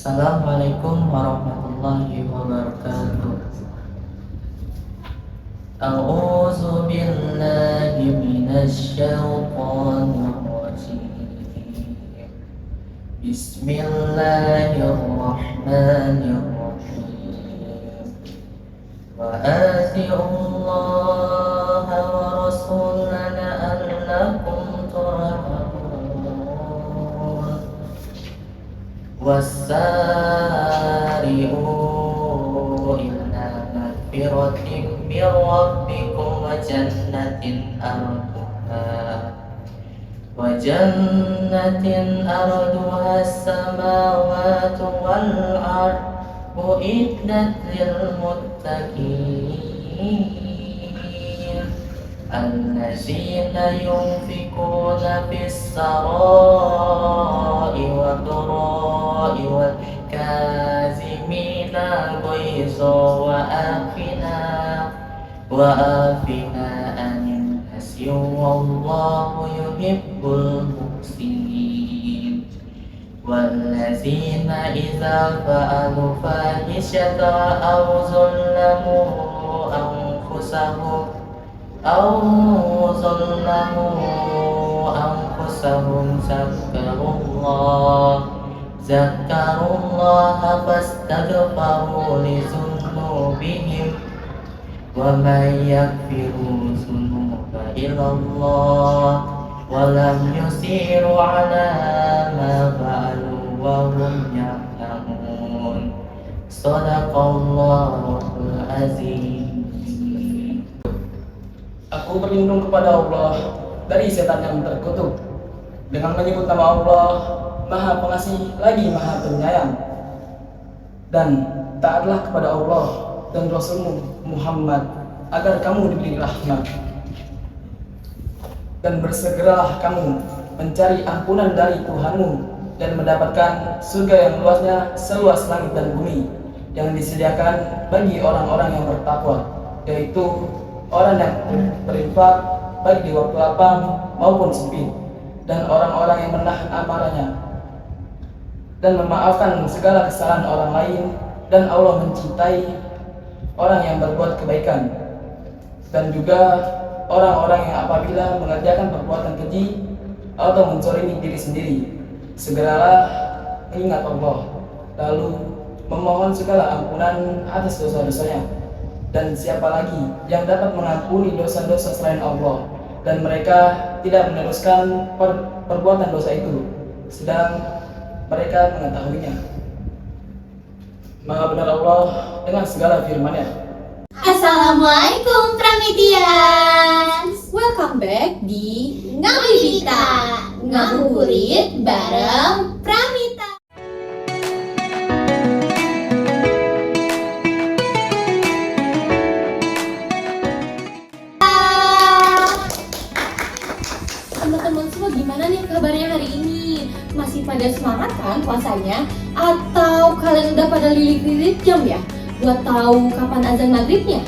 Assalamualaikum warahmatullahi wabarakatuh. A'udzu billahi minasy syaithanir rajim. Bismillahirrahmanirrahim. Wa atiullaha wa rasulahu la'allakum turhamun. Wassari'u ila magfiratin min rabbikum wa jannatin arduha as-samawati wal ard uiddat lil muttaqin allazina yunfikuna fis sarai wa dharai wal kazimina ghaiza wa afina anin nasi wallahu yuhibbul muhsinin. Wallazina idza fa'alu fahishatan aw zallamu anfusahum zakarullaha fastaghfaru li dzunubihim wa may yaghfiru dzunuba illallah wa lam yusiru ala ma fa'alu wa hum ya'lamun. Shadaqallahul azim. Aku berlindung kepada Allah dari setan yang terkutuk dengan menyebut nama Allah, Maha Pengasih lagi Maha Penyayang. Dan taatlah kepada Allah dan Rasulmu Muhammad agar kamu diberi rahmat. Dan bersegeralah kamu mencari ampunan dari Tuhanmu dan mendapatkan surga yang luasnya seluas langit dan bumi, yang disediakan bagi orang-orang yang bertakwa, yaitu orang yang berinfak baik di waktu lapang maupun sempit, dan orang-orang yang menahan amarahnya dan memaafkan segala kesalahan orang lain. Dan Allah mencintai orang yang berbuat kebaikan, dan juga orang-orang yang apabila mengerjakan perbuatan keji atau menzalimi diri sendiri, segeralah mengingat Allah, lalu memohon segala ampunan atas dosa-dosanya. Dan siapa lagi yang dapat mengampuni dosa-dosa selain Allah, dan mereka tidak meneruskan perbuatan dosa itu sedang mereka mengetahuinya. Maha benar Allah dengan segala firman-Nya. Assalamualaikum Pramitians. Welcome back di Ngabibita, ngabuburit bareng Pramita. teman-teman semua, gimana nih kabarnya hari ini? Masih pada semangat kan puasanya? Atau kalian udah pada lilik-lilik jam ya? Buat tahu kapan azan maghribnya?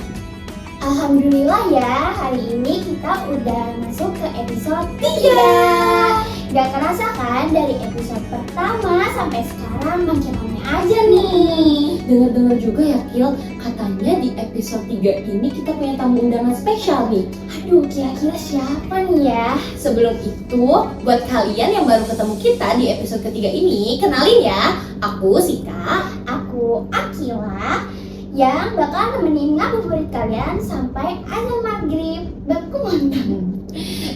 Alhamdulillah ya, hari ini kita udah masuk ke episode 3. Gak kerasa kan dari episode pertama sampai sekarang makin ramai aja nih. Dengar-dengar juga ya Kil, katanya di episode 3 ini kita punya tamu undangan spesial nih. Aduh, kira-kira siapa nih ya? Sebelum itu, buat kalian yang baru ketemu kita di episode ketiga ini, kenalin ya, aku Sika, Aku Akila, yang bakal nemenin ngabuburit kalian sampai azan maghrib berkumandang.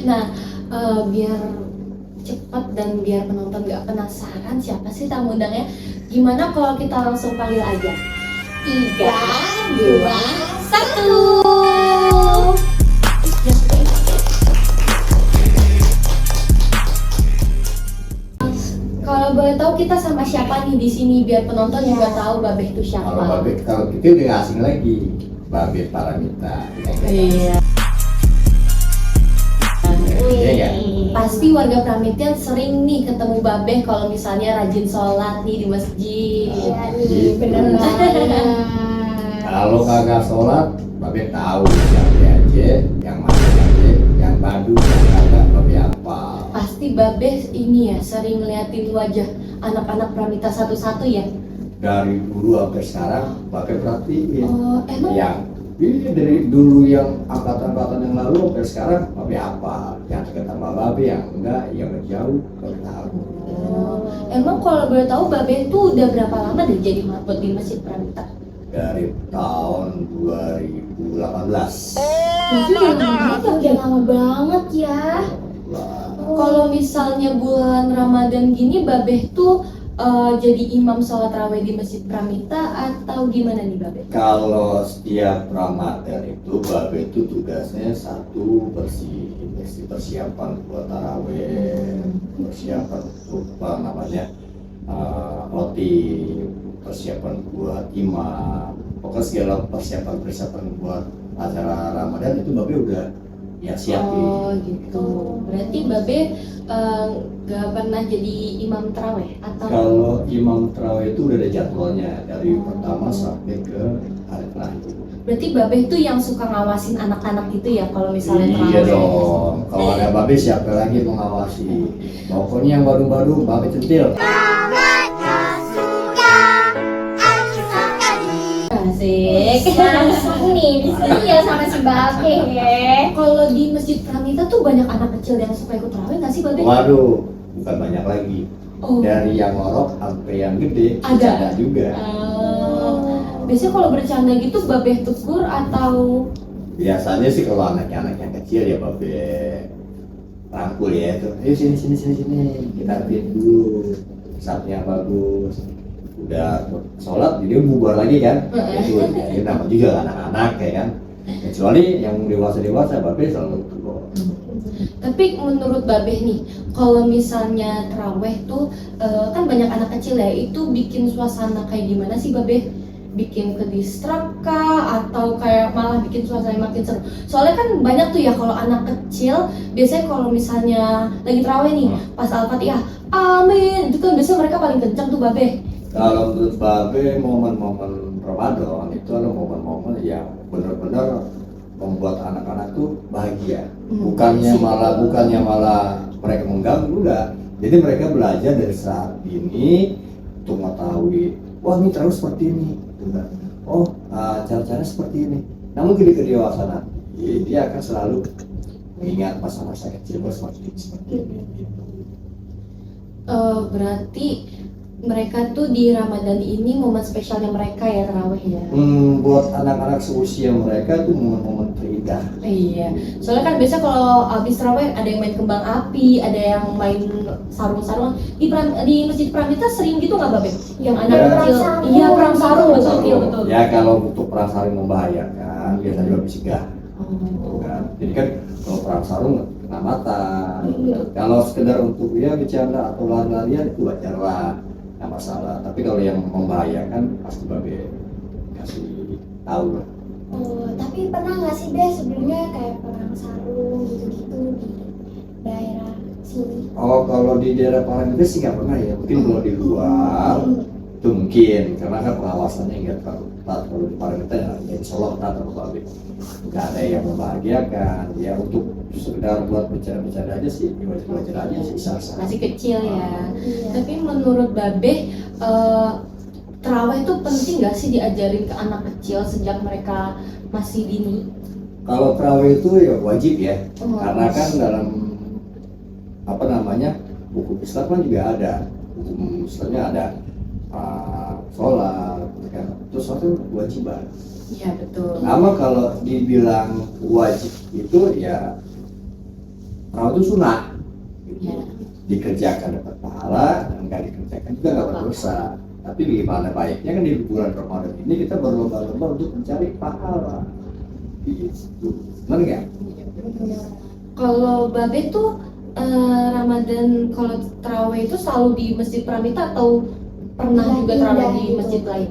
Nah, biar cepat dan biar penonton gak penasaran siapa sih tamu undangnya, gimana kalau kita langsung panggil aja? 3, 2, 1. Kalau boleh tahu kita sama siapa nih di sini biar penonton juga tahu Babeh itu siapa? Kalau gitu udah asing lagi, Babeh Paramita. Iya. Iya ya. Pasti warga Pramitian sering nih ketemu Babeh kalau misalnya rajin sholat nih di masjid. Iya nih, bener banget. Kalau kagak sholat, Babeh tahu siapa aja, yang mana aja, yang badu, yang kagak Babeh apa. Pasti Babeh ini ya sering ngeliatin wajah anak-anak Pramita satu-satu ya. dari dulu sampai sekarang pakai perhatiin. Oh, emang Yang ini dari dulu yang angkatan-angkatan yang lalu sampai sekarang babe apa? Yang dekat sama babe, yang enggak, yang jauh, babe tahu. emang kalau boleh tahu Babe itu udah berapa lama deh jadi marbot di Masjid Pramita? Dari tahun 2018. Jadi Udah lama banget ya. kalau misalnya bulan Ramadan gini Babe tuh jadi imam sholat raweh di Masjid Pramita atau gimana nih Babe? Kalau setiap Ramadan itu babe itu tugasnya satu persiapan buat taraweh, persiapan untuk apa namanya roti, persiapan buat imam, pokoknya segala persiapan buat acara Ramadan itu babe udah ya siapin. Oh gitu. Berarti Babe gak pernah jadi imam taraweh atau? Kalau imam taraweh itu udah ada jadwalnya dari pertama sampai ke hari terakhir. Berarti Babe itu yang suka ngawasin anak-anak gitu ya kalau misalnya Iya taraweh? dong, kalau ada babe siapa lagi yang mengawasi? Pokoknya yang baru-baru babe centil. Asik. Langsung nih di sini ya sama si Babe ya. Kalau di Masjid Pramita tuh banyak anak kecil yang suka ikut taraweh nggak sih Babe? Waduh, bukan banyak lagi. Oh. Dari yang ngorok sampai yang gede Ada? juga. Biasanya kalau bercanda gitu Babe tegur atau? Biasanya sih kalau anak yang kecil ya babe rangkul ya tuh. Ayo sini kita lihat dulu saatnya bagus. Udah sholat dia bubar lagi kan. Itu ya nama juga anak-anak ya kan. Kecuali yang dewasa babe selalu tegur. Tapi menurut Babe nih, kalau misalnya taraweh tuh kan banyak anak kecil ya, itu bikin suasana kayak gimana sih Babe? Bikin ke distrak kah atau kayak malah bikin suasana makin seru? Soalnya kan banyak tuh ya kalau anak kecil biasanya kalau misalnya lagi taraweh nih pas Al-Fatihah amin itu kan biasanya mereka paling kencang tuh Babe. Kalau menurut babe momen-momen Ramadan itu adalah momen-momen yang benar-benar membuat anak-anak tuh bahagia. Bukannya malah mereka mengganggu, enggak. Jadi mereka belajar dari saat ini untuk mengetahui, wah ini terus seperti ini, enggak. Oh cara-cara seperti ini. Namun ketika dewasa nanti dia akan selalu mengingat masa-masa kecil seperti ini. Berarti mereka tuh di Ramadan ini momen spesialnya mereka ya taraweh ya. Buat anak-anak seusia mereka tuh momen-momen terindah. Iya, soalnya kan biasa kalau habis taraweh ada yang main kembang api, ada yang main sarung-sarungan. Di Masjid Pramita sering gitu nggak Babe? Yang anak Ya. kecil, iya perang sarung betul. Ya kalau untuk perang sarung membahayakan biasanya lebih cegah. Kan? Jadi kan kalau perang sarung kena mata. Kalau sekedar untuk ya bercanda atau lari-larian itu wajar lah, nggak masalah. Tapi kalau yang membahayakan pasti babe kasih tahu lah. Oh, tapi pernah nggak sih Be sebelumnya kayak perang sarung gitu-gitu di daerah sini? Oh kalau di daerah Palembang sih nggak pernah ya. Mungkin kalau di luar itu mungkin karena kan pengawasannya nggak terlalu ketat. Kalau di Palembang ya insya Allah ketat atau babe. Nggak ada yang membahagiakan ya untuk sekedar buat bercanda-bercanda aja sih, wajar-wajar aja sih sah-sah. Masih kecil ya. Iya. Tapi menurut Babe, taraweh itu penting nggak sih diajarin ke anak kecil sejak mereka masih dini? Kalau tarawih itu ya wajib ya, Oh. karena kan dalam apa namanya buku Islam kan juga ada, hukum Islamnya ada sholat, kan? Terus sholat itu kewajiban. Iya betul. Sama kalau dibilang wajib itu ya tarawih itu sunnah, gitu. Ya. Dikerjakan dapat pahala, dan nggak dikerjakan juga nggak berdosa. Tapi bagaimana baiknya kan di bulan Ramadan ini kita berlomba-lomba untuk mencari pahala. Gitu. Benar nggak? Kalau Babe tuh Ramadan kalau taraweh itu selalu di Masjid Pramita atau pernah juga taraweh di masjid lain?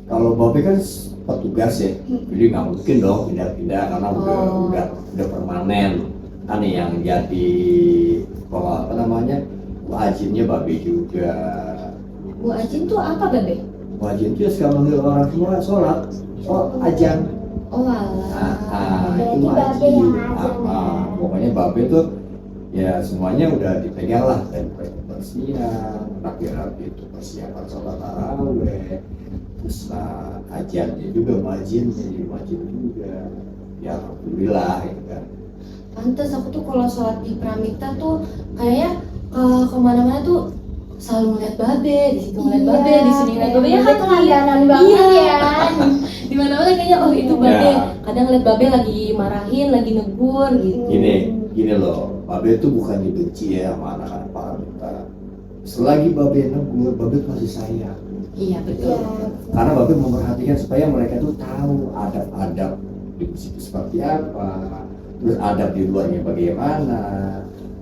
Kalau babe kan petugas ya, jadi nggak mungkin dong pindah-pindah karena udah permanen. Kan yang jadi apa namanya wajibnya babe juga. Muadzin tuh apa Babe? Wajib itu sekarang manggil orang semua sholat, ajan. Oh alah. Itu Berarti babe wajib. yang azan ya? Pokoknya babe tuh ya semuanya udah dipegang lah, dari kebersihan, rapi-rapi itu persiapan sholat taraweh, terus kajiannya juga, majinnya juga, ya alhamdulillah gitu kan. Pantes aku tuh kalau sholat di Pramita tuh kayaknya kemana-mana tuh selalu ngeliat babe, di situ ngeliat babe, di sini ngeliat babe, ya kan kelihatan banget Iya. ya. Di mana-mana kayaknya oh itu babe. Ya. Kadang ngeliat babe lagi marahin, lagi negur gitu. Gini loh, babe itu bukan dibenci ya sama anak-anak Pramita. Selagi babe negur, babe masih sayang. Iya betul. Karena babe memperhatikan supaya mereka tuh tahu adab-adab di masjid itu seperti apa, terus adab di luarnya bagaimana.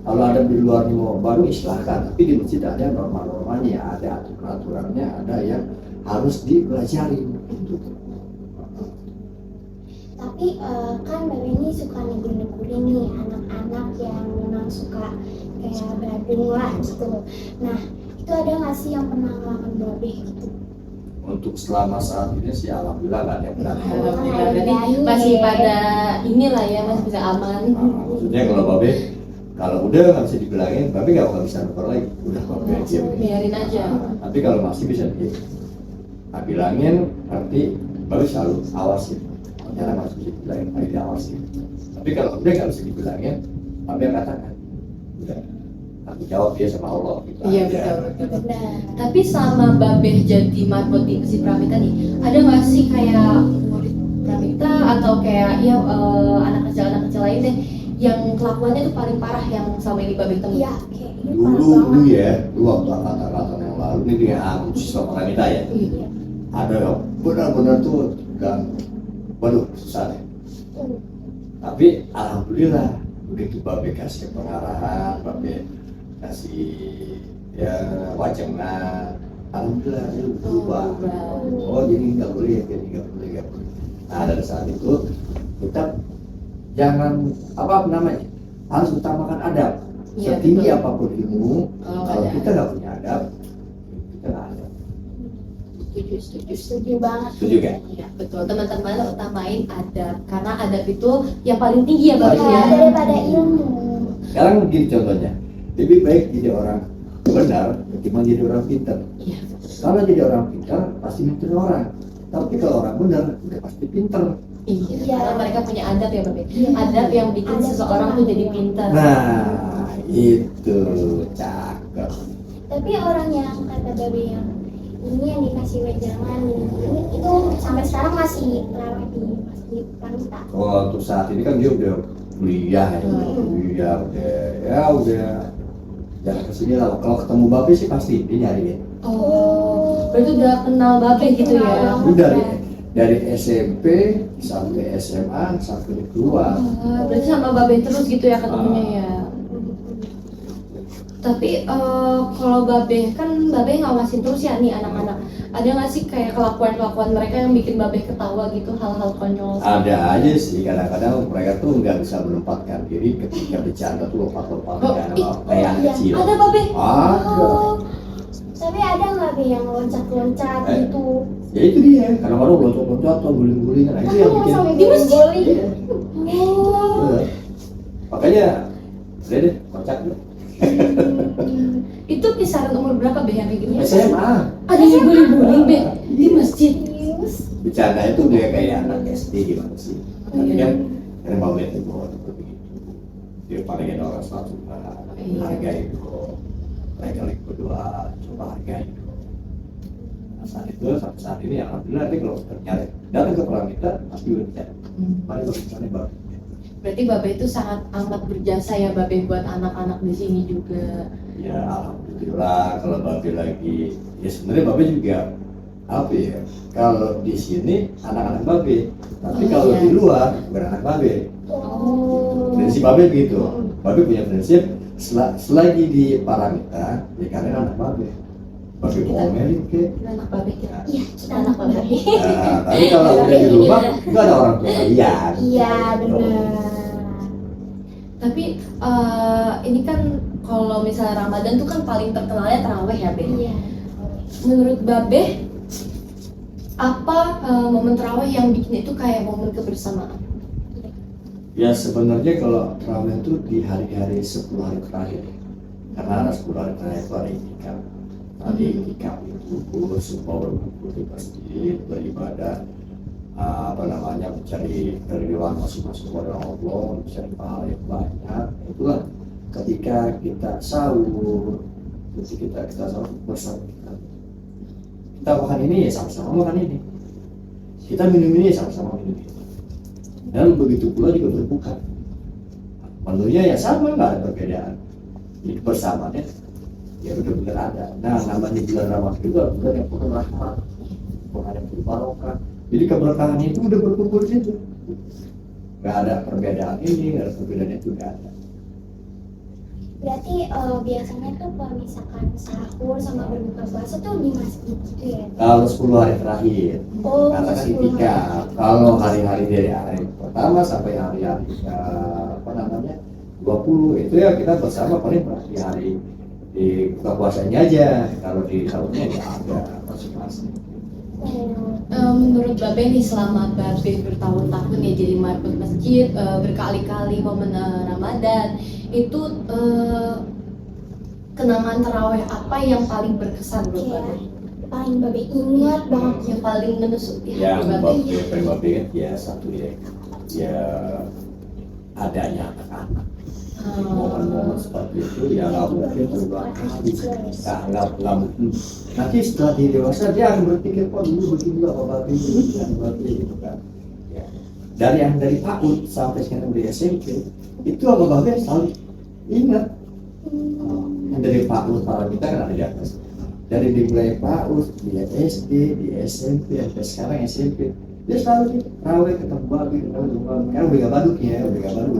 Kalau adab di luarnya mau baru silahkan, tapi di masjid ada norma-normanya, ada aturan-aturannya, ada yang harus dipelajari. Tapi kan Babe ini suka negur-negurin nih anak-anak yang memang suka kayak beradung lah gitu. Nah, itu ada nggak sih yang pernah ngelawan Babe gitu? Untuk selama saat ini sih alhamdulillah nggak ada yang berani. Alhamdulillah berarti masih pada inilah ya, masih bisa aman. Maksudnya kalau babe, kalau udah nggak bisa dibilangin, babe nggak bisa nuker lagi, udah babe aja. Biarin aja. Tapi kalau masih bisa bilangin, nanti babe selalu awasin. Jangan masih bisa dibilangin, tapi diawasin. Tapi kalau udah nggak bisa dibilangin, babe katakan, udah. Aku jawab dia sama Allah. Gitu Iya aja. betul. Tapi sama Babeh jadi marbot di Masjid Pramita nih, ada nggak sih kayak murid Pramita atau kayak ya anak kecil lain deh yang kelakuannya tuh paling parah yang selama ini Babeh temui? Iya, kayak ini Dulu ya, dulu waktu angkatan yang lalu ini dengan aku siswa Pramita ya. Iya. Ada yang benar-benar tuh dan waduh susah deh. Tapi alhamdulillah begitu babe kasih pengarahan, babe kasih ya wajangan, alhamdulillah itu berubah. Oh jadi nggak boleh, jadi nggak boleh. Nah dari saat itu kita jangan apa namanya, harus utamakan adab. Iya, Setinggi betul. apapun ilmu, kalau ada kita nggak punya adab, kita nggak ada. setuju banget. Setuju kan? Iya betul, teman-teman utamain adab karena adab itu yang paling tinggi ya Babeh Ya, ya. daripada ilmu. Sekarang begini contohnya, lebih baik jadi orang benar ketimbang jadi orang pintar. Iya. Kalau jadi orang pintar pasti pintar orang, tapi kalau orang benar udah pasti pintar. Iya. Iya. Karena mereka punya adab ya Babeh. Iya. Adab yang bikin Adab seseorang tuh jadi pintar. Nah itu cakep. Tapi orang yang kata Babe yang ini yang dikasih wejangan ini itu sampai sekarang masih terawih di Masjid Pramita. Kalau untuk saat ini kan dia udah kuliah ya, kuliah udah jangan kesini lah. Kalau ketemu babe sih pasti dia nyariin. Oh, berarti udah kenal Babeh gitu ya? Udah dari SMP sampai SMA sampai keluar. Berarti sama Babeh terus gitu ya ketemunya ya? Tapi kalau Babeh kan Babeh ngawasin terus ya nih anak-anak. Ada nggak sih kayak kelakuan mereka yang bikin Babeh ketawa gitu, hal-hal konyol? Ada aja sih, kadang-kadang mereka tuh nggak bisa menempatkan diri ketika bercanda tuh lompat-lompat kayak anak kecil. Ada Babeh? Ada. Oh, tapi ada nggak Be yang loncat-loncat gitu? Ya itu dia, kadang-kadang loncat-loncat atau guling-guling, nah itu yang bikin. Sampai Di masjid? guling-guling. Oh, Iya. Makanya, udah deh, kocak deh. itu kisaran umur berapa Beh yang kayak gitu? SMA, Ada yang guling-guling Beh di masjid? Serius? bercanda itu udah kayak anak SD gimana sih? Tapi kan, karena mau lihat itu begitu. Dia palingin orang satu Iya. hargai itu. Mereka lagi berdoa, coba hargai itu. Nah, saat itu, sampai saat ini, alhamdulillah nanti kalau ternyata datang ke Pramita, pasti udah bisa. Mari kalau misalnya baru. Berarti Babeh itu sangat amat berjasa ya Babeh buat anak-anak di sini juga. Ya alhamdulillah kalau babe lagi ya sebenarnya babe juga apa ya, kalau di sini anak-anak babe, tapi Oh, kalau iya. di luar bukan anak babe. Oh. Prinsip babe begitu, babe punya prinsip selagi di Pramita ya karena anak babe mau ngomelin ke. Kita anak Babeh kita. Iya, kita Anak Babeh. Nah, tapi kalau udah di rumah itu ada orang tua kalian. Iya, benar. Tapi ini kan kalau misalnya Ramadan tuh kan paling terkenalnya taraweh ya Beh. Iya. Menurut Babeh apa momen taraweh yang bikin itu kayak momen kebersamaan? Ya sebenarnya kalau terawih itu di hari-hari 10 hari terakhir, karena ada 10 hari terakhir itu ada itikaf. Tadi itikaf itu semua berkumpul di masjid, beribadah, mencari keridhaan masing-masing kepada Allah, mencari pahala yang banyak. Itulah ketika kita sahur, ketika kita sahur bersama kita makan ini ya sama-sama makan ini, kita minum ini ya sama-sama minum ini. Dan begitu pula juga berbuka, menunya ya sama, nggak ada perbedaan. Jadi bersamanya ya benar-benar ada. Nah, namanya bulan Ramadan juga bulan yang penuh rahmat, bulan yang penuh barokah. Jadi keberkahan itu udah berkumpul di situ. Nggak ada perbedaan ini, nggak ada perbedaan itu, nggak ada. Berarti biasanya tuh kalau misalkan sahur sama berbuka puasa tuh di masjid gitu ya? Kalau 10 hari terakhir, Oh, katakan 10 itikaf. Kalau hari-hari dari hari pertama sampai hari-hari 20 itu ya kita bersama paling di hari di buka puasanya aja. Kalau di sahurnya ya ada masing-masing. Menurut Babe nih, selama Babe bertahun-tahun ya jadi marbot masjid, berkali-kali momen Ramadan, itu kenangan taraweh apa yang paling berkesan buat Iya. Babe? Paling Babe ingat banget. Yang paling menusuk di Yang hati Babe? paling Babe ingat ya satu ya adanya anak-anak. Momen-momen seperti itu ya nggak mungkin berulang kali, nggak mungkin. Nanti setelah dia dewasa dia akan berpikir, kok dulu begini apa begini dan begini gitu kan. Ya. Dari PAUD sampai sekarang di SMP itu apa Babe selalu ingat. Yang dari PAUD para kita kan ada di atas. Dari dimulai PAUD, di SD, di SMP, sampai sekarang SMP. Dia selalu raweh ketemu Babe, karena udah gak baduk ya, udah gak baduk.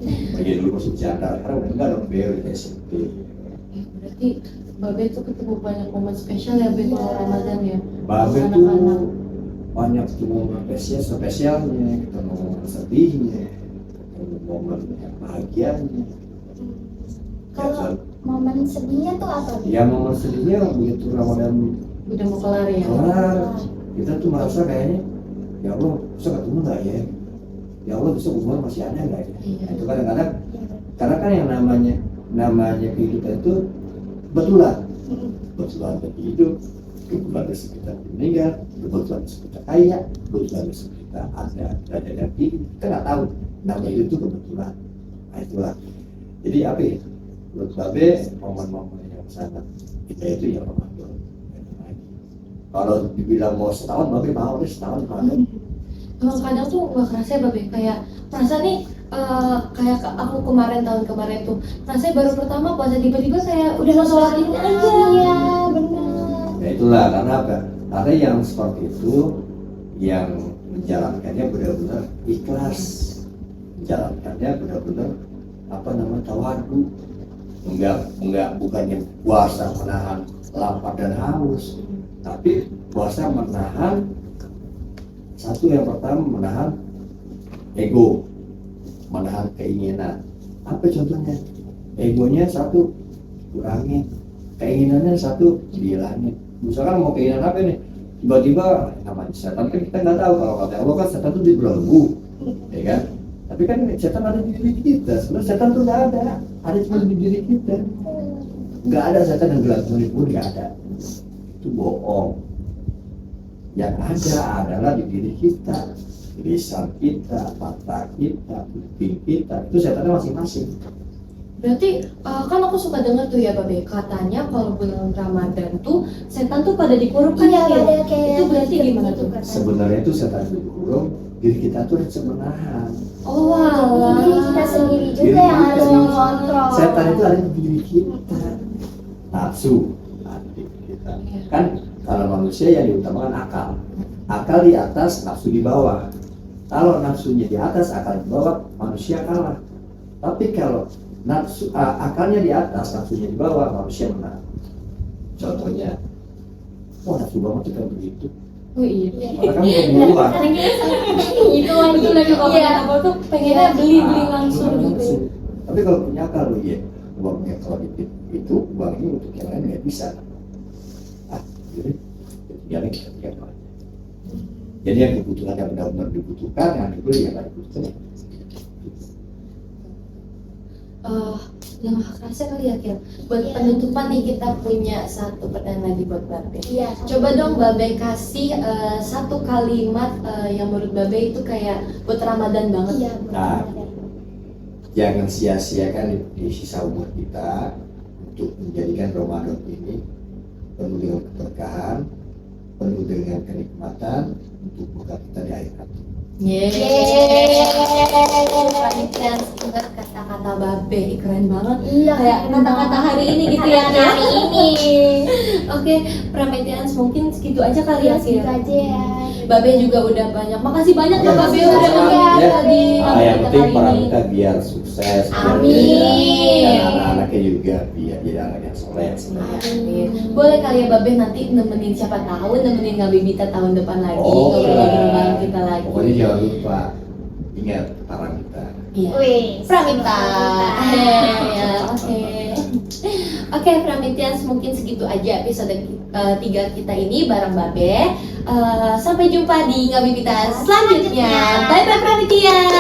Bagi dulu masih janda, karena udah enggak dong beliau di SMP. Berarti Babe tuh ketemu banyak momen spesial ya Babe kalau Ramadan ya? Babe Sama tuh anak-anak. banyak ketemu momen spesialnya, ketemu momen sedihnya, ketemu momen yang bahagianya. Kalau momen sedihnya tuh apa? Ya momen sedihnya begitu Ramadan Udah mau kelar ya? kelar, kita tuh merasa kayaknya ya Allah bisa ketemu nggak ya? Ya Allah bisa umur masih ada nggak ya? Iya. Itu kadang-kadang karena kan yang namanya kehidupan itu betulan hidup, kebetulan rezeki kita meninggal, kebetulan rezeki kita kaya, kebetulan rezeki kita ada derajat yang tinggi, kita nggak tahu. Namanya itu kebetulan. Nah itulah. Jadi apa ya? Menurut Babe momen-momen yang sangat kita itu ya Ramadan. Kalau dibilang mau setahun, Babe mau deh setahun Ramadan. Emang kadang tuh gak kerasa ya Babe, kayak perasaan nih kayak aku tahun kemarin tuh rasanya baru pertama puasa tiba-tiba saya udah langsung sholat ini aja. Iya, benar. Ya itulah karena apa? Karena yang seperti itu yang menjalankannya benar-benar ikhlas, menjalankannya benar-benar tawadu, enggak bukannya puasa menahan lapar dan haus, tapi puasa menahan satu yang pertama menahan ego, menahan keinginan. Apa contohnya? Egonya satu kurangin, keinginannya satu dihilangin. Misalkan mau keinginan apa nih? Tiba-tiba namanya setan kan kita nggak tahu, kalau kata Allah kan setan itu dibelenggu, ya kan? Tapi kan setan ada di diri kita. Sebenarnya setan itu nggak ada cuma di diri kita. Nggak ada setan yang gelap-gelip pun nggak ada. Itu bohong. Yang ada adalah di diri kita, lisan kita, mata kita, kuping kita. Itu setannya masing-masing. Berarti kan aku suka dengar tuh ya Babe, katanya kalau bulan Ramadan tuh setan tuh pada dikurung kan Iya, ya? ada kayak Itu berarti gimana tuh? katanya. Sebenarnya itu setan itu dikurung, diri kita tuh harus menahan. Oh Jadi diri kita sendiri juga Diri yang kita harus sendiri. mengontrol. Setan itu ada di diri kita. Nafsu ada di diri kita. Kan kalau manusia yang diutamakan akal. Akal di atas, nafsu di bawah. Kalau nafsunya di atas, akal di bawah, manusia kalah. Tapi kalau akalnya di atas, nafsunya di bawah, manusia menang. Contohnya, nafsu banget kita begitu. Oh iya. Karena kamu mau punya uang. Karena kita itu lagi. Itu lagi kalau Iya. apa tuh pengennya beli langsung gitu. Tapi kalau punya akal loh ya, uangnya kalau itu uangnya untuk yang lain nggak bisa. Jadi tinggalnya kita tinggal. Jadi yang kebutuhan yang benar-benar dibutuhkan, yang itu yang nggak dibutuhkan. Yang kerasa kali ya Kil. Buat Iya. penutupan nih kita punya satu pertanyaan lagi buat Babe. Iya. Coba dong Babe kasih satu kalimat yang menurut Babe itu kayak buat Ramadan banget. Iya. Nah, jangan sia-siakan di sisa umur kita untuk menjadikan Ramadan ini penuh dengan keberkahan, penuh dengan kenikmatan untuk buka kita di akhirat. Panitia ingat kata-kata Babe, keren banget. Iya. Kayak kata-kata hari ini gitu ya. Kata-kata hari ini. Oke, Pramitians mungkin segitu aja kali ya Iya, segitu Kil. aja ya. Babe juga udah banyak. Makasih banyak Ya, ya Babe sama-sama. udah nemenin Ya. tadi. Yang penting kali para ini. kita biar sukses, biar Amin. jaya, dan anak-anaknya juga biar jadi anak yang soleh. Amin. Boleh kali ya Babe nanti nemenin siapa tahu nemenin Ngabibita tahun depan lagi. Oh, Ngobrol-ngobrol iya. bareng kita lagi. Pokoknya jangan lupa ingat parang kita. Iya. Wih. Pramita. Pramita. Ya, oke. Oke, Pramitians mungkin segitu aja episode 3 kita ini bareng Babe. Sampai jumpa di Ngabibita selanjutnya. Bye bye Pramitians.